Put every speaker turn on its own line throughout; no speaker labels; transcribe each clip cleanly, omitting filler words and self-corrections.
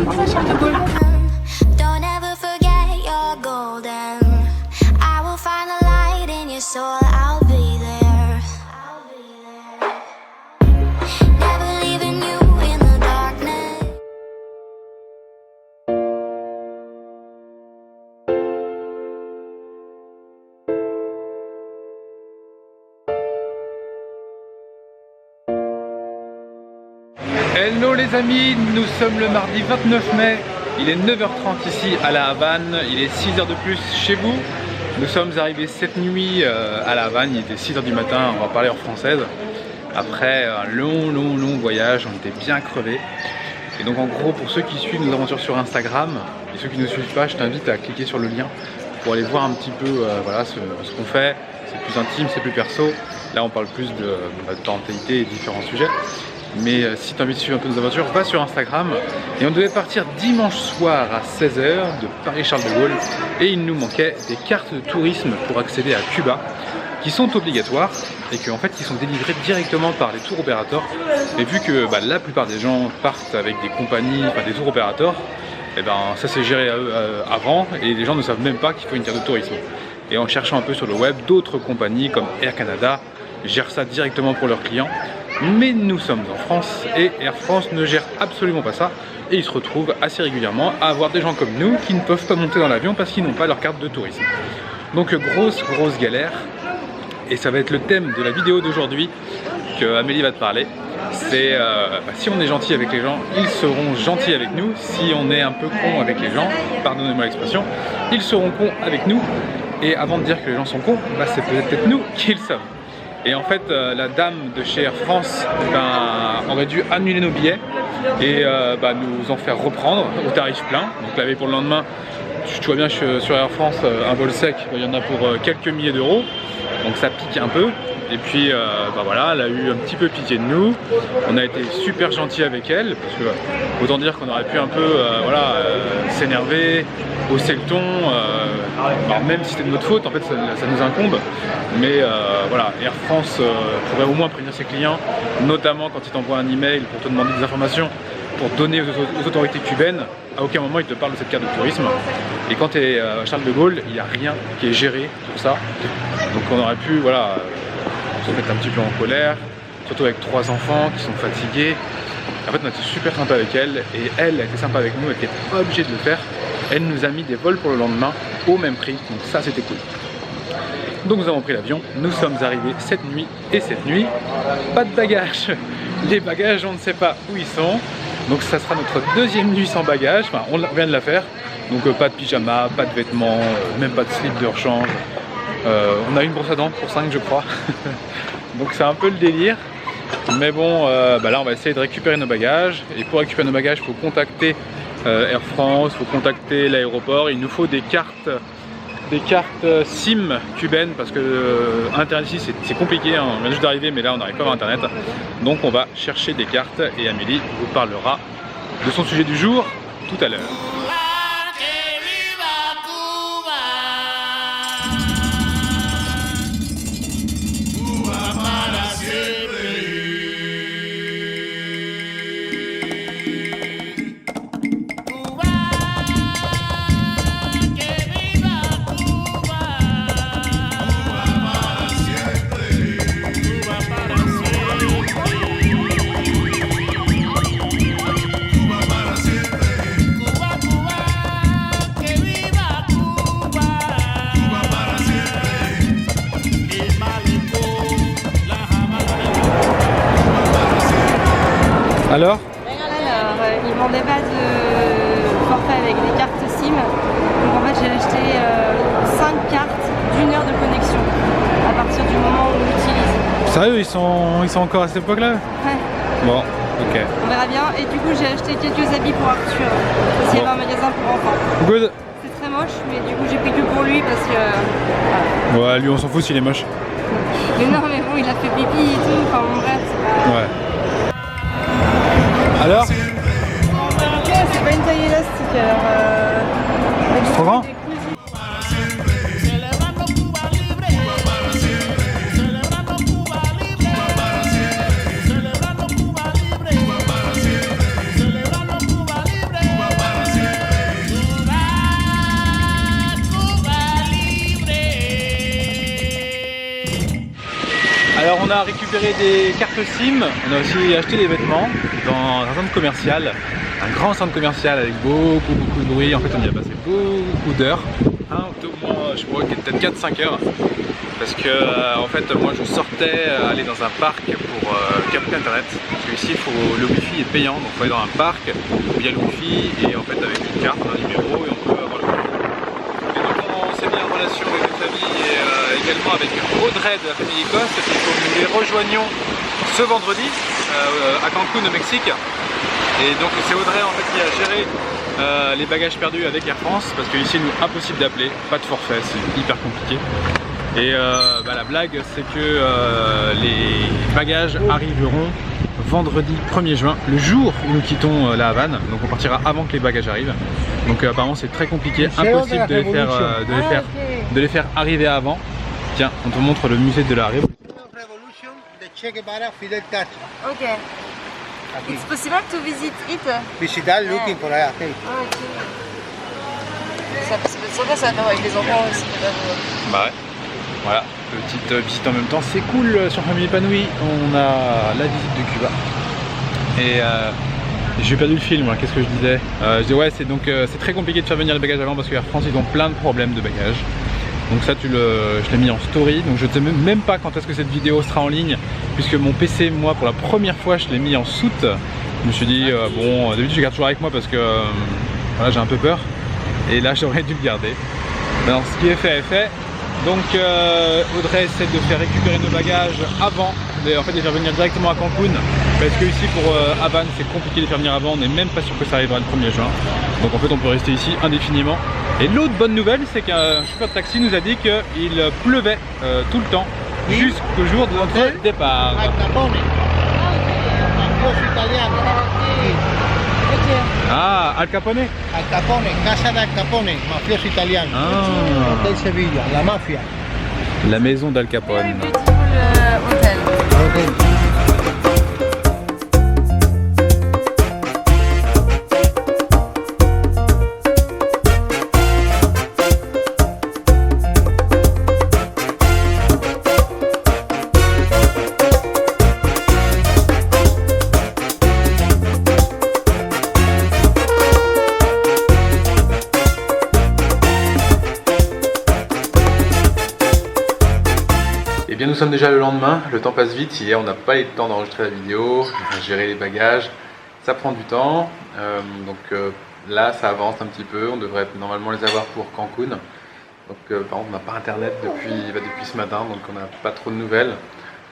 ça, Charles de Gaulle.
Don't ever forget you're golden. I will find the light in your soul. I'll be there. Never leaving you in the darkness.
Hello les amis, nous sommes le mardi 29 mai, il est 9h30 ici à La Havane, il est 6h de plus chez vous. Nous sommes arrivés cette nuit à La Havane, il était 6h du matin, on va parler en française. Après un long voyage, on était bien crevés. Et donc en gros, pour ceux qui suivent nos aventures sur Instagram, et ceux qui ne nous suivent pas, je t'invite à cliquer sur le lien pour aller voir un petit peu voilà, ce qu'on fait. C'est plus intime, c'est plus perso. Là on parle plus de parentalité et différents sujets. Mais si tu as envie de suivre un peu nos aventures, va sur Instagram. Et on devait partir dimanche soir à 16h de Paris-Charles de Gaulle. Et il nous manquait des cartes de tourisme pour accéder à Cuba, qui sont obligatoires et qui sont délivrées directement par les tour opérateurs. Et vu que la plupart des gens partent avec des compagnies, des tour opérateurs, et ça c'est géré avant et les gens ne savent même pas qu'il faut une carte de tourisme. Et en cherchant un peu sur le web, d'autres compagnies comme Air Canada gèrent ça directement pour leurs clients. Mais nous sommes en France et Air France ne gère absolument pas ça et ils se retrouvent assez régulièrement à avoir des gens comme nous qui ne peuvent pas monter dans l'avion parce qu'ils n'ont pas leur carte de tourisme. Donc grosse galère, et ça va être le thème de la vidéo d'aujourd'hui que Amélie va te parler. C'est si on est gentil avec les gens, ils seront gentils avec nous. Si on est un peu con avec les gens, pardonnez-moi l'expression, ils seront cons avec nous. Et avant de dire que les gens sont cons, c'est peut-être nous qui le sommes. Et en fait, la dame de chez Air France aurait dû annuler nos billets et nous en faire reprendre au tarif plein. Donc la veille pour le lendemain, tu vois bien sur Air France, un vol sec, il y en a pour quelques milliers d'euros. Donc ça pique un peu. Et puis voilà, elle a eu un petit peu pitié de nous. On a été super gentil avec elle, parce que autant dire qu'on aurait pu un peu s'énerver, hausser le ton, même si c'était de notre faute, en fait ça nous incombe. Mais voilà, Air France pourrait au moins prévenir ses clients, notamment quand ils t'envoient un email pour te demander des informations, pour donner aux autorités cubaines. À aucun moment ils te parlent de cette carte de tourisme. Et quand tu es à Charles de Gaulle, il n'y a rien qui est géré pour ça. Donc on aurait pu se mettre un petit peu en colère, surtout avec 3 enfants qui sont fatigués. En fait on a été super sympa avec elle et elle a été sympa avec nous, elle n'était pas obligée de le faire. Elle nous a mis des vols pour le lendemain au même prix, donc ça c'était cool. Donc nous avons pris l'avion, nous sommes arrivés cette nuit, et cette nuit, pas de bagages. Les bagages on ne sait pas où ils sont, donc ça sera notre deuxième nuit sans bagages, on vient de la faire. Donc pas de pyjama, pas de vêtements, même pas de slip de rechange. On a une brosse à dents pour 5 je crois. Donc c'est un peu le délire. Mais bon, là on va essayer de récupérer nos bagages. Et pour récupérer nos bagages, il faut contacter Air France, il faut contacter l'aéroport. Il nous faut des cartes SIM cubaines parce que Internet ici c'est compliqué, hein. On vient juste d'arriver mais là on n'arrive pas à Internet. Donc on va chercher des cartes et Amélie vous parlera de son sujet du jour tout à l'heure. Alors
ils vendaient pas de forfait avec des cartes SIM. Donc en fait j'ai acheté 5 cartes d'1 heure de connexion à partir du moment où on l'utilise.
Sérieux, ils sont encore à cette époque là?
Ouais.
Bon, ok.
On verra bien. Et du coup j'ai acheté quelques habits pour Arthur. Parce qu'il y avait un magasin pour enfants.
Good.
C'est très moche mais du coup j'ai pris que pour lui parce que... Voilà.
Ouais, lui on s'en fout s'il est moche.
Mais non mais bon il a fait pipi et tout, enfin bon bref c'est pas...
Ouais. Alors?
C'est pas une taille élastique alors...
Trop grand? on a récupéré des cartes SIM, on a aussi acheté des vêtements dans un centre commercial, un grand centre commercial avec beaucoup de bruit. En fait, on y a passé beaucoup d'heures, au moins, je crois peut-être 4-5 heures, parce que en fait, moi je sortais aller dans un parc pour capter internet, parce que ici le wifi est payant, donc il faut aller dans un parc où il y a le wifi et en fait avec une carte, un numéro et on peut avoir le wifi. Et donc on s'est mis en relation avec notre famille et également avec Audrey de la famille Coste, et puis nous les rejoignons ce vendredi à Cancun au Mexique. Et donc c'est Audrey en fait qui a géré les bagages perdus avec Air France, parce que ici nous impossible d'appeler, pas de forfait, c'est hyper compliqué. Et la blague c'est que les bagages arriveront vendredi 1er juin, le jour où nous quittons la Havane, donc on partira avant que les bagages arrivent. Donc apparemment c'est très compliqué, impossible de les faire arriver avant. Tiens, on te montre le musée de la Révolution.
Ok. It's possible to visit it?
Visitar looking for a
Okay. Ça peut être sympa ça, avec les enfants aussi.
Bah ouais. Voilà, petite visite en même temps, c'est cool sur Famille Épanouie. On a la visite de Cuba. Et j'ai perdu le film, qu'est-ce que je disais? Je disais ouais, c'est très compliqué de faire venir les bagages avant parce que Air France ils ont plein de problèmes de bagages. Donc ça je l'ai mis en story, donc je ne sais même pas quand est-ce que cette vidéo sera en ligne, puisque mon PC, moi pour la première fois je l'ai mis en soute. Je me suis dit bon, d'habitude je garde toujours avec moi parce que voilà, j'ai un peu peur, et là j'aurais dû le garder. Alors ce qui est fait est fait. Donc Audrey essaie de faire récupérer nos bagages avant, en fait de les faire venir directement à Cancun, parce que ici pour Havane c'est compliqué de les faire venir avant, on n'est même pas sûr que ça arrivera le 1er juin. Donc en fait on peut rester ici indéfiniment. Et l'autre bonne nouvelle c'est qu'un chauffeur de taxi nous a dit qu'il pleuvait tout le temps jusqu'au jour de notre départ.
Al Capone, mafioso italiano.
Ah, Al Capone?
Al Capone, casa d'Al Capone, mafioso italiano. Hotel Sevilla, la mafia.
La maison d'Al Capone.
Beautiful hotel.
Hotel.
Et bien nous sommes déjà le lendemain, le temps passe vite. Hier on n'a pas eu le temps d'enregistrer la vidéo, gérer les bagages, ça prend du temps. Là ça avance un petit peu, on devrait normalement les avoir pour Cancun. Donc par contre on n'a pas internet depuis ce matin, donc on n'a pas trop de nouvelles.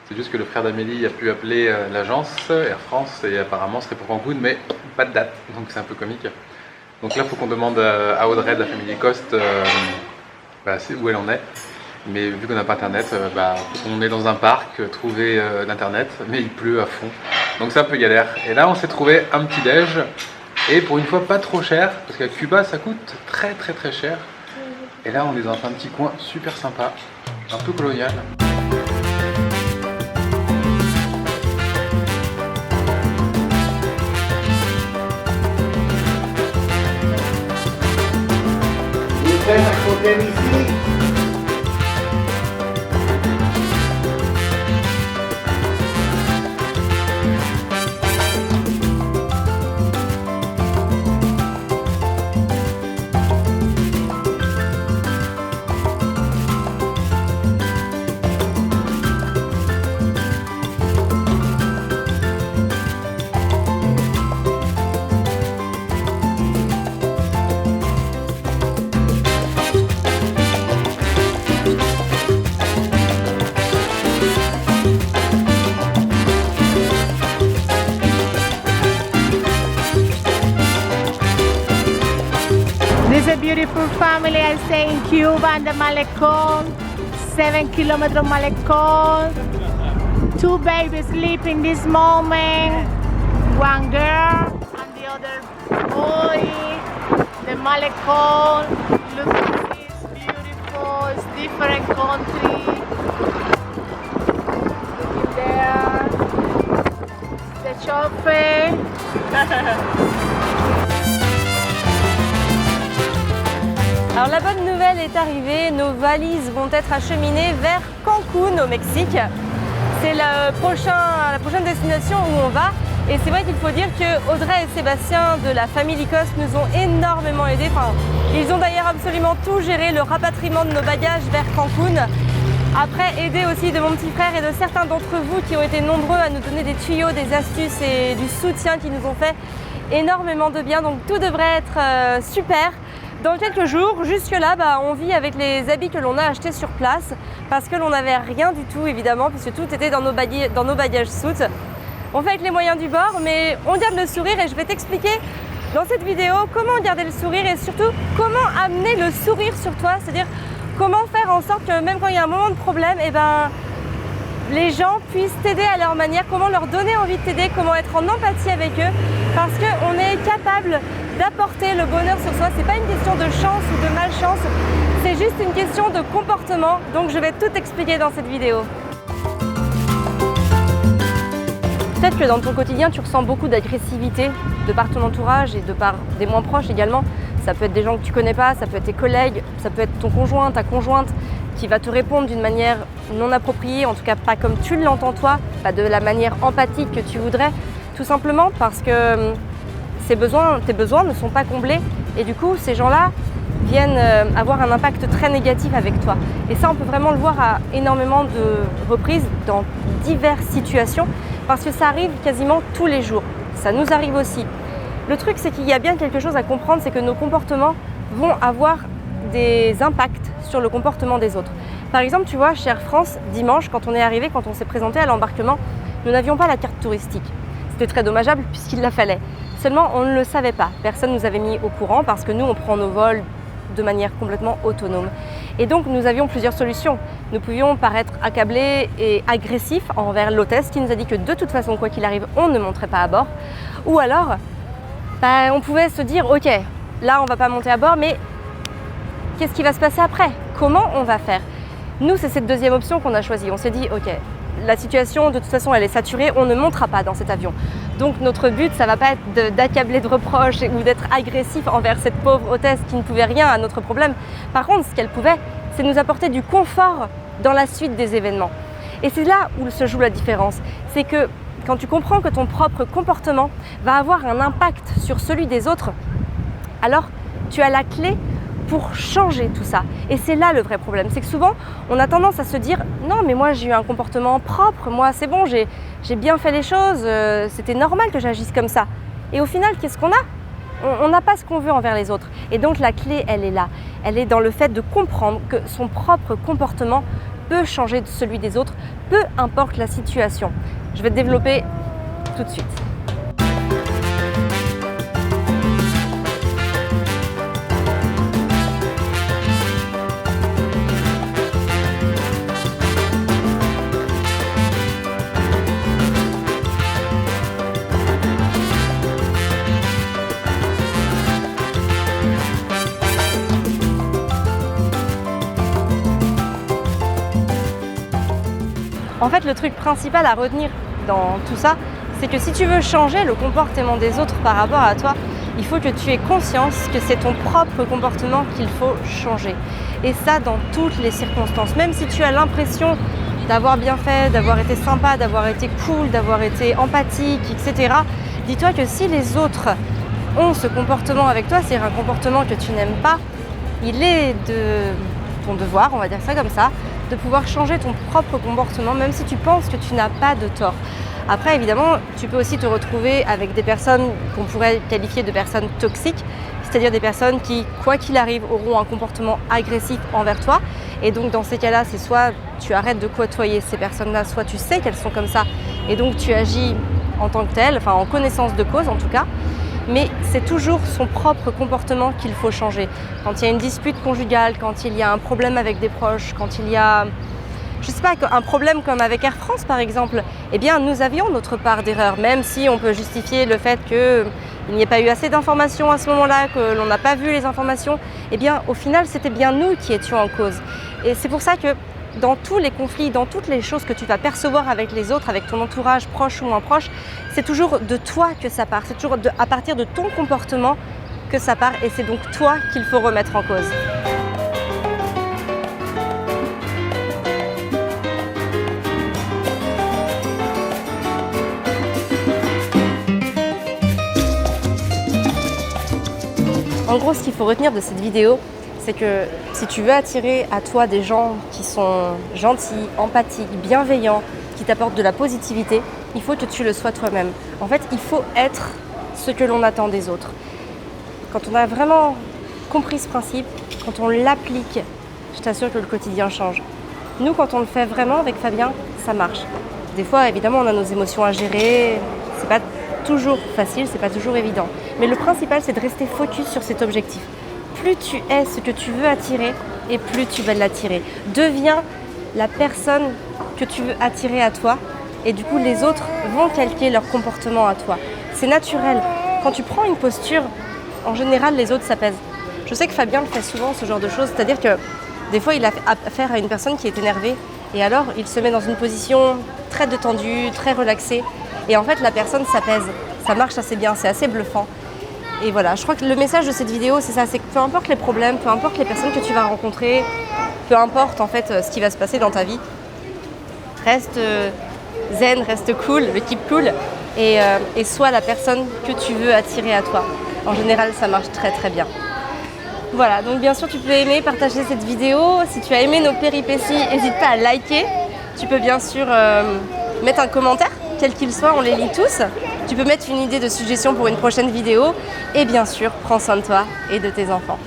C'est juste que le frère d'Amélie a pu appeler l'agence Air France et apparemment ce serait pour Cancun, mais pas de date, donc c'est un peu comique. Donc là il faut qu'on demande à Audrey de la famille Coste où elle en est. Mais vu qu'on n'a pas internet, on est dans un parc, trouver l'internet, mais il pleut à fond. Donc c'est un peu galère. Et là on s'est trouvé un petit déj, et pour une fois pas trop cher, parce qu'à Cuba ça coûte très cher. Et là on est dans un petit coin super sympa, un peu colonial.
This is a beautiful family, I say, in Cuba, in the Malecón, 7 kilometers Malecón. 2 babies sleeping this moment, 1 girl and the other boy. The Malecón, look at this, beautiful, it's different country. Looking there, the chauffeur.
Alors la bonne nouvelle est arrivée, nos valises vont être acheminées vers Cancun au Mexique. c'est la prochaine destination où on va. Et c'est vrai qu'il faut dire que Audrey et Sébastien de la famille Lycos nous ont énormément aidés. Enfin, ils ont d'ailleurs absolument tout géré, le rapatriement de nos bagages vers Cancun. Après, aidé aussi de mon petit frère et de certains d'entre vous qui ont été nombreux à nous donner des tuyaux, des astuces et du soutien qui nous ont fait énormément de bien. Donc tout devrait être super. Dans quelques jours, jusque-là, on vit avec les habits que l'on a achetés sur place parce que l'on n'avait rien du tout évidemment puisque tout était dans nos bagages soutes. On fait avec les moyens du bord, mais on garde le sourire et je vais t'expliquer dans cette vidéo comment garder le sourire et surtout comment amener le sourire sur toi, c'est-à-dire comment faire en sorte que même quand il y a un moment de problème, les gens puissent t'aider à leur manière, comment leur donner envie de t'aider, comment être en empathie avec eux, parce qu'on est capable d'apporter le bonheur sur soi. C'est pas une question de chance ou de malchance, c'est juste une question de comportement, donc je vais tout expliquer dans cette vidéo. Peut-être que dans ton quotidien, tu ressens beaucoup d'agressivité de par ton entourage et de par des moins proches également. Ça peut être des gens que tu connais pas, ça peut être tes collègues, ça peut être ton conjoint, ta conjointe qui va te répondre d'une manière non appropriée, en tout cas pas comme tu l'entends toi, pas de la manière empathique que tu voudrais, tout simplement parce que tes besoins ne sont pas comblés et du coup ces gens-là viennent avoir un impact très négatif avec toi. Et ça, on peut vraiment le voir à énormément de reprises dans diverses situations parce que ça arrive quasiment tous les jours. Ça nous arrive aussi. Le truc, c'est qu'il y a bien quelque chose à comprendre, c'est que nos comportements vont avoir des impacts sur le comportement des autres. Par exemple, tu vois, chez Air France, dimanche, quand on est arrivé, quand on s'est présenté à l'embarquement, nous n'avions pas la carte touristique. C'était très dommageable puisqu'il la fallait. Seulement, on ne le savait pas. Personne ne nous avait mis au courant parce que nous, on prend nos vols de manière complètement autonome. Et donc, nous avions plusieurs solutions. Nous pouvions paraître accablés et agressifs envers l'hôtesse qui nous a dit que de toute façon, quoi qu'il arrive, on ne monterait pas à bord. Ou alors, on pouvait se dire, ok, là, on ne va pas monter à bord, mais qu'est-ce qui va se passer après? Comment on va faire? Nous, c'est cette deuxième option qu'on a choisie. On s'est dit, ok, la situation, de toute façon, elle est saturée, on ne montera pas dans cet avion. Donc notre but, ça ne va pas être d'accabler de reproches ou d'être agressif envers cette pauvre hôtesse qui ne pouvait rien à notre problème. Par contre, ce qu'elle pouvait, c'est nous apporter du confort dans la suite des événements. Et c'est là où se joue la différence. C'est que quand tu comprends que ton propre comportement va avoir un impact sur celui des autres, alors tu as la clé pour changer tout ça. Et c'est là le vrai problème. C'est que souvent, on a tendance à se dire « Non, mais moi j'ai eu un comportement propre, moi c'est bon, j'ai bien fait les choses, c'était normal que j'agisse comme ça. » Et au final, qu'est-ce qu'on a? On n'a pas ce qu'on veut envers les autres. Et donc la clé, elle est là. Elle est dans le fait de comprendre que son propre comportement peut changer de celui des autres, peu importe la situation. Je vais te développer tout de suite. En fait, le truc principal à retenir dans tout ça, c'est que si tu veux changer le comportement des autres par rapport à toi, il faut que tu aies conscience que c'est ton propre comportement qu'il faut changer. Et ça, dans toutes les circonstances. Même si tu as l'impression d'avoir bien fait, d'avoir été sympa, d'avoir été cool, d'avoir été empathique, etc. Dis-toi que si les autres ont ce comportement avec toi, c'est un comportement que tu n'aimes pas, il est de ton devoir, on va dire ça comme ça, de pouvoir changer ton propre comportement, même si tu penses que tu n'as pas de tort. Après, évidemment, tu peux aussi te retrouver avec des personnes qu'on pourrait qualifier de personnes toxiques, c'est-à-dire des personnes qui, quoi qu'il arrive, auront un comportement agressif envers toi. Et donc, dans ces cas-là, c'est soit tu arrêtes de côtoyer ces personnes-là, soit tu sais qu'elles sont comme ça, et donc tu agis en tant que telle, enfin en connaissance de cause en tout cas. Mais c'est toujours son propre comportement qu'il faut changer. Quand il y a une dispute conjugale, quand il y a un problème avec des proches, quand il y a, je sais pas, un problème comme avec Air France par exemple, eh bien nous avions notre part d'erreur, même si on peut justifier le fait qu'il n'y ait pas eu assez d'informations à ce moment-là, que l'on n'a pas vu les informations, eh bien au final c'était bien nous qui étions en cause. Et c'est pour ça que dans tous les conflits, dans toutes les choses que tu vas percevoir avec les autres, avec ton entourage proche ou moins proche, c'est toujours de toi que ça part, c'est toujours à partir de ton comportement que ça part et c'est donc toi qu'il faut remettre en cause. En gros, ce qu'il faut retenir de cette vidéo, c'est que si tu veux attirer à toi des gens qui sont gentils, empathiques, bienveillants, qui t'apportent de la positivité, il faut que tu le sois toi-même. En fait, il faut être ce que l'on attend des autres. Quand on a vraiment compris ce principe, quand on l'applique, je t'assure que le quotidien change. Nous, quand on le fait vraiment avec Fabien, ça marche. Des fois, évidemment, on a nos émotions à gérer, c'est pas toujours facile, c'est pas toujours évident. Mais le principal, c'est de rester focus sur cet objectif. Plus tu es ce que tu veux attirer et plus tu vas l'attirer. Deviens la personne que tu veux attirer à toi et du coup les autres vont calquer leur comportement à toi. C'est naturel. Quand tu prends une posture, en général les autres s'apaisent. Je sais que Fabien le fait souvent ce genre de choses, c'est-à-dire que des fois il a affaire à une personne qui est énervée et alors il se met dans une position très détendue, très relaxée et en fait la personne s'apaise. Ça marche assez bien, c'est assez bluffant. Et voilà, je crois que le message de cette vidéo, c'est ça, c'est que peu importe les problèmes, peu importe les personnes que tu vas rencontrer, peu importe en fait ce qui va se passer dans ta vie, reste zen, reste cool, keep cool et sois la personne que tu veux attirer à toi. En général, ça marche très très bien. Voilà, donc bien sûr tu peux aimer, partager cette vidéo. Si tu as aimé nos péripéties, n'hésite pas à liker. Tu peux bien sûr mettre un commentaire, quel qu'il soit, on les lit tous. Tu peux mettre une idée de suggestion pour une prochaine vidéo. Et bien sûr, prends soin de toi et de tes enfants.